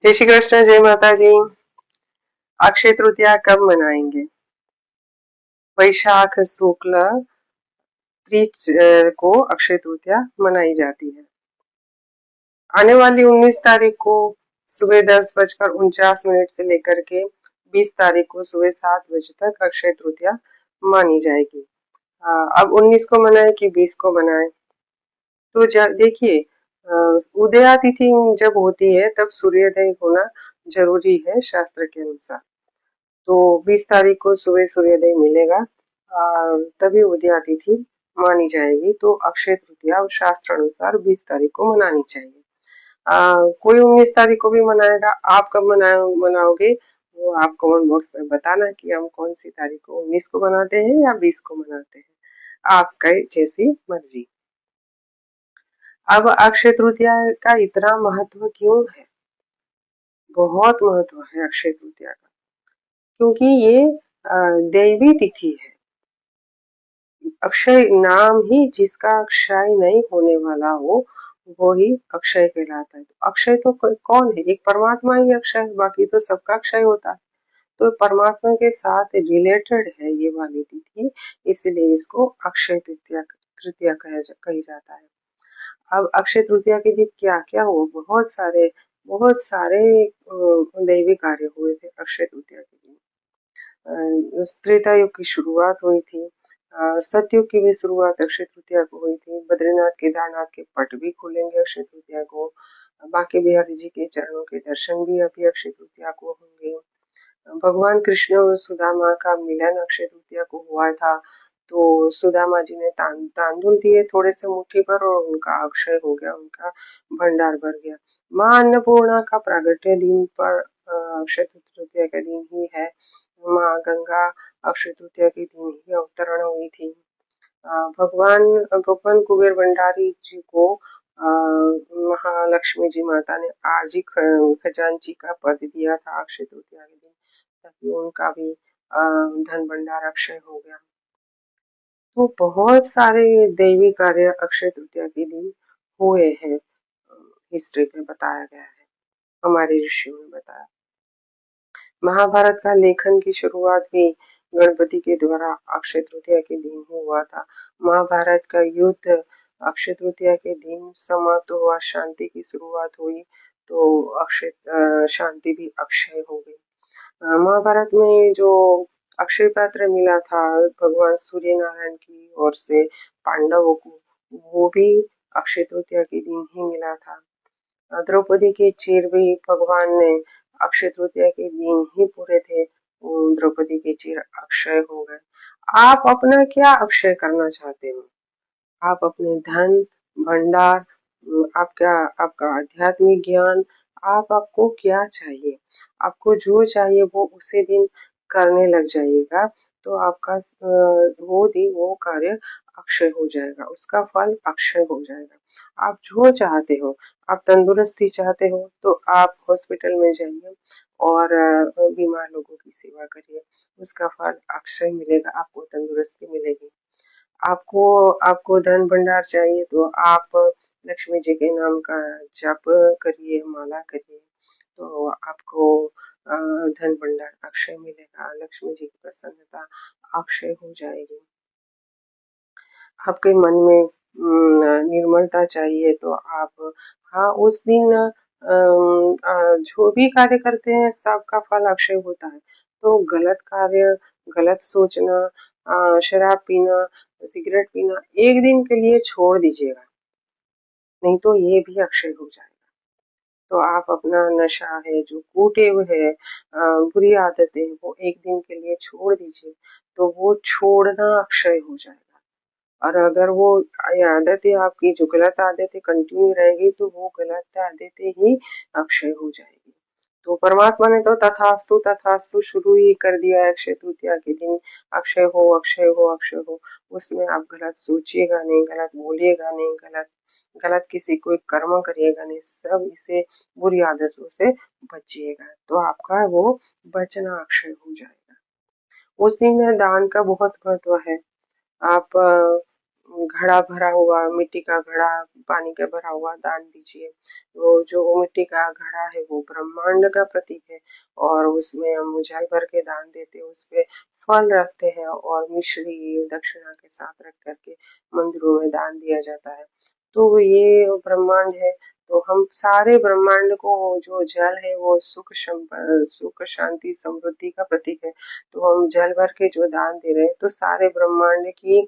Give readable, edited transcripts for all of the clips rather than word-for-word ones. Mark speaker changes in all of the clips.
Speaker 1: जय श्री कृष्ण, जय माता जी। अक्षय तृतीया कब मनाएंगे? वैशाख शुक्ल तीज को अक्षय तृतीया मनाई जाती है। आने वाली 19 तारीख को सुबह 10:49 से लेकर के 20 तारीख को सुबह 7 बजे तक अक्षय तृतीया मानी जाएगी। अब 19 को मनाए कि 20 को मनाए? तो देखिए, उदया तिथि जब होती है तब सूर्योदय होना जरूरी है शास्त्र के अनुसार। तो 20 तारीख को सुबह सूर्योदय मिलेगा, तभी उदया तिथि मानी जाएगी। तो अक्षय तृतीया शास्त्र अनुसार 20 तारीख को मनानी चाहिए। कोई 19 तारीख को भी मनाएगा। आप कब मनाओगे वो आप कमेंट बॉक्स में बताना कि हम कौन सी तारीख को 19 को मनाते हैं या 20 को मनाते हैं। आपका जैसी मर्जी। अब अक्षय तृतीया का इतना महत्व क्यों है? बहुत महत्व है अक्षय तृतीया का, क्योंकि ये दैवी तिथि है। अक्षय नाम ही जिसका अक्षय नहीं होने वाला हो वो ही अक्षय कहलाता है। तो अक्षय तो कौन है? एक परमात्मा ही अक्षय है, बाकी तो सबका अक्षय होता है। तो परमात्मा के साथ रिलेटेड है ये वाली तिथि, इसलिए इसको अक्षय तृतीया तृतीया कही जाता है। अब अक्षय तृतीया के दिन क्या क्या हुआ? बहुत सारे दैवी कार्य हुए थे अक्षय तृतीया के दिन। त्रेता युग की शुरुआत हुई थी। सतयुग की भी शुरुआत अक्षय तृतीया को हुई थी। बद्रीनाथ केदारनाथ के पट भी खुलेंगे अक्षय तृतीया को। बांके बिहारी जी के चरणों के दर्शन भी अभी अक्षय तृतीया को होंगे। भगवान कृष्ण और सुदामा का मिलन अक्षय तृतीया को हुआ था। तो सुदामा जी ने तांदुल दिए थोड़े से मुट्ठी पर और उनका अक्षय हो गया, उनका भंडार भर गया। माँ अन्नपूर्णा का प्रागट्य दिन पर अक्षय तृतीया का दिन ही है। माँ गंगा अक्षय तृतीया के दिन ही अवतरण हुई थी। भगवान भगवान कुबेर भंडारी जी को महालक्ष्मी जी माता ने आज ही खजांची का पद दिया था अक्षय तृतीया के दिन, ताकि उनका भी धन भंडार अक्षय हो गया। तो बहुत सारे दैवी कार्य अक्षय तृतीया के दिन हुए हैं। हिस्ट्री में बताया गया है, हमारे ऋषियों ने बताया। महाभारत का लेखन की शुरुआत भी गणपति के द्वारा अक्षय तृतीया के दिन ही हुआ था। महाभारत का युद्ध अक्षय तृतीया के दिन समाप्त हुआ, शांति की शुरुआत हुई, तो अक्षय शांति भी अक्षय हो गई। महाभारत में जो अक्षय पात्र मिला था भगवान सूर्य नारायण की ओर से पांडवों को, वो भी अक्षय तृतीया के दिन ही मिला था। द्रौपदी के चीर भी भगवान ने अक्षय तृतीया के दिन ही पूरे थे। द्रौपदी के चीर अक्षय हो गए। आप अपना क्या अक्षय करना चाहते हो? आप अपने धन भंडार, आपका आपका आध्यात्मिक ज्ञान, आपको क्या चाहिए? आपको जो चाहिए वो उसी दिन करने लग जाइएगा, तो आपका वो कार्य अक्षय हो जाएगा, उसका फल अक्षय हो जाएगा। आप जो चाहते हो, आप तंदुरुस्ती चाहते हो तो आप हॉस्पिटल में जाइए और बीमार लोगों की सेवा करिए, उसका फल अक्षय मिलेगा, आपको तंदुरुस्ती मिलेगी। आपको आपको धन भंडार चाहिए तो आप लक्ष्मी जी के नाम का जप करिए, माला करिए, तो आपको धन भंडार अक्षय मिलेगा, लक्ष्मी जी की प्रसन्नता अक्षय हो जाएगी। आपके मन में निर्मलता चाहिए तो आप, हाँ, उस दिन जो भी कार्य करते हैं सबका फल अक्षय होता है। तो गलत कार्य, गलत सोचना, शराब पीना, सिगरेट पीना एक दिन के लिए छोड़ दीजिएगा, नहीं तो ये भी अक्षय हो जाएगा। तो आप अपना नशा है, जो कुटेव है, बुरी आदतें हैं, वो एक दिन के लिए छोड़ दीजिए, तो वो छोड़ना अक्षय हो जाएगा। और अगर वो आदतें आपकी जो गलत आदतें कंटिन्यू रहेगी तो वो गलत आदतें ही अक्षय हो जाएगी। तो परमात्मा ने तो तथास्तु तथास्तु शुरू ही कर दिया है अक्षय तृतीया के दिन, अक्षय हो अक्षय हो अक्षय हो। उसमें आप गलत सोचिएगा नहीं, गलत बोलिएगा नहीं, गलत गलत किसी कोई कर्म करिएगा नहीं, सब इसे बुरी आदतों से बचिएगा, तो आपका वो बचना अक्षय हो जाएगा। उस दिन दान का बहुत महत्व है। आप घड़ा भरा हुआ, मिट्टी का घड़ा, पानी का भरा हुआ दान दीजिए। वो जो मिट्टी का घड़ा है वो ब्रह्मांड का प्रतीक है, और उसमें हम जल भर के दान देते हैं, उसपे फल रखते हैं और मिश्री दक्षिणा के साथ रख करके मंदिरों में दान दिया जाता है। तो ये ब्रह्मांड है, तो हम सारे ब्रह्मांड को, जो जल है वो सुख शांति समृद्धि का प्रतीक है, तो हम जल भर के जो दान दे रहे हैं तो सारे ब्रह्मांड की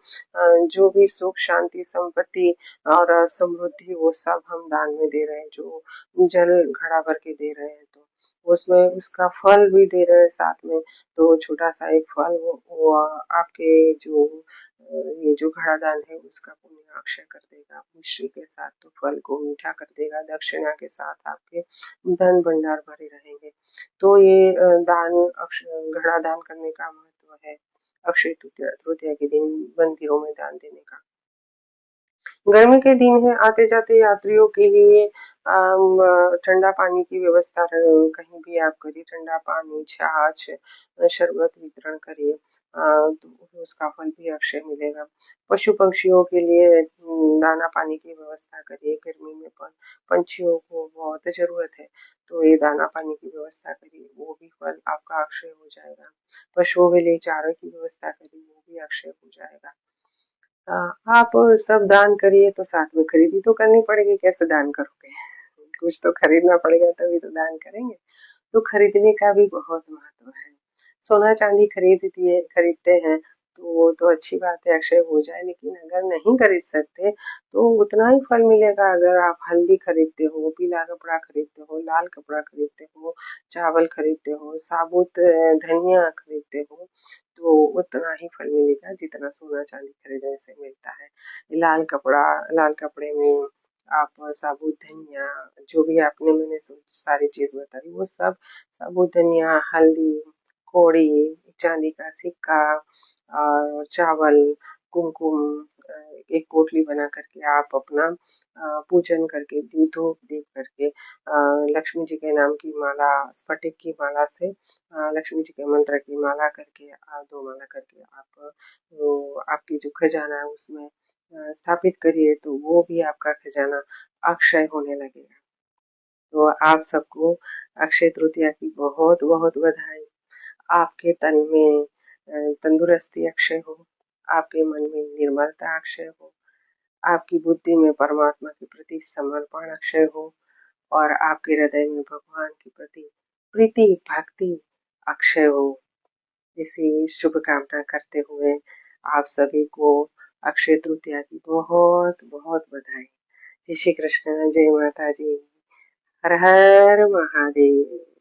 Speaker 1: जो भी सुख शांति संपत्ति और समृद्धि वो सब हम दान में दे रहे हैं, जो जल घड़ा भर के दे रहे हैं, तो उसमें उसका फल भी दे रहे हैं साथ में। तो छोटा सा एक फल वो आपके जो ये जो घड़ा दान है उसका पुण्य अक्षय कर देगा मिश्री के साथ, तो फल को मीठा कर देगा, दक्षिणा के साथ आपके धन भंडार भरे रहेंगे। तो ये दान घड़ा दान करने का महत्व है अक्षय तृतीया तृतीया के दिन मंदिरों में दान देने का। गर्मी के दिन है, आते जाते यात्रियों के लिए ठंडा पानी की व्यवस्था कहीं भी आप करिए, ठंडा पानी, छाछ, शरबत वितरण करिए, तो उसका फल भी अक्षय मिलेगा। पशु पक्षियों के लिए दाना पानी की व्यवस्था करिए, गर्मी में पंछियों को बहुत जरूरत है, तो ये दाना पानी की व्यवस्था करिए, वो भी फल आपका अक्षय हो जाएगा। पशुओं के लिए चारे की व्यवस्था करिए, वो भी अक्षय हो जाएगा। आप सब दान करिए, तो साथ में खरीदी तो करनी पड़ेगी, कैसे दान करोगे? कुछ तो खरीदना पड़ेगा तभी तो दान करेंगे, तो खरीदने का भी बहुत महत्व है। सोना चांदी खरीदते हैं तो वो तो अच्छी बात है, अक्षय हो जाए, लेकिन अगर नहीं खरीद सकते तो उतना ही फल मिलेगा। अगर आप हल्दी खरीदते हो, पीला कपड़ा खरीदते हो, लाल कपड़ा खरीदते हो, चावल खरीदते हो, साबुत धनिया खरीदते हो, तो उतना ही फल मिलेगा जितना सोना चांदी खरीदने से मिलता है। लाल कपड़े में आप साबुत धनिया, जो भी आपने मैंने सारी चीज बताई वो सब, साबुत धनिया, हल्दी, कौड़ी, चांदी का सिक्का और चावल, कुमकुम, एक पोटली बना करके आप अपना पूजन करके धूप दीप करके लक्ष्मी जी के नाम की माला, स्फटिक की माला से लक्ष्मी जी के मंत्र की माला करके, दो माला करके आप आपकी जो खजाना है उसमें स्थापित करिए, तो वो भी आपका खजाना अक्षय होने लगेगा। तो आप सबको अक्षय तृतीया की बहुत बहुत बधाई। आपके तन में तंदुरुस्ती अक्षय हो, आपके मन में निर्मलता अक्षय हो, आपकी बुद्धि में परमात्मा के प्रति समर्पण अक्षय हो, और आपके हृदय में भगवान के प्रति प्रीति भक्ति अक्षय हो। इसी शुभकामना करते हुए आप सभी को अक्षय तृतीया की बहुत बहुत बधाई। जय श्री कृष्ण, जय माता जी, हर हर महादेव।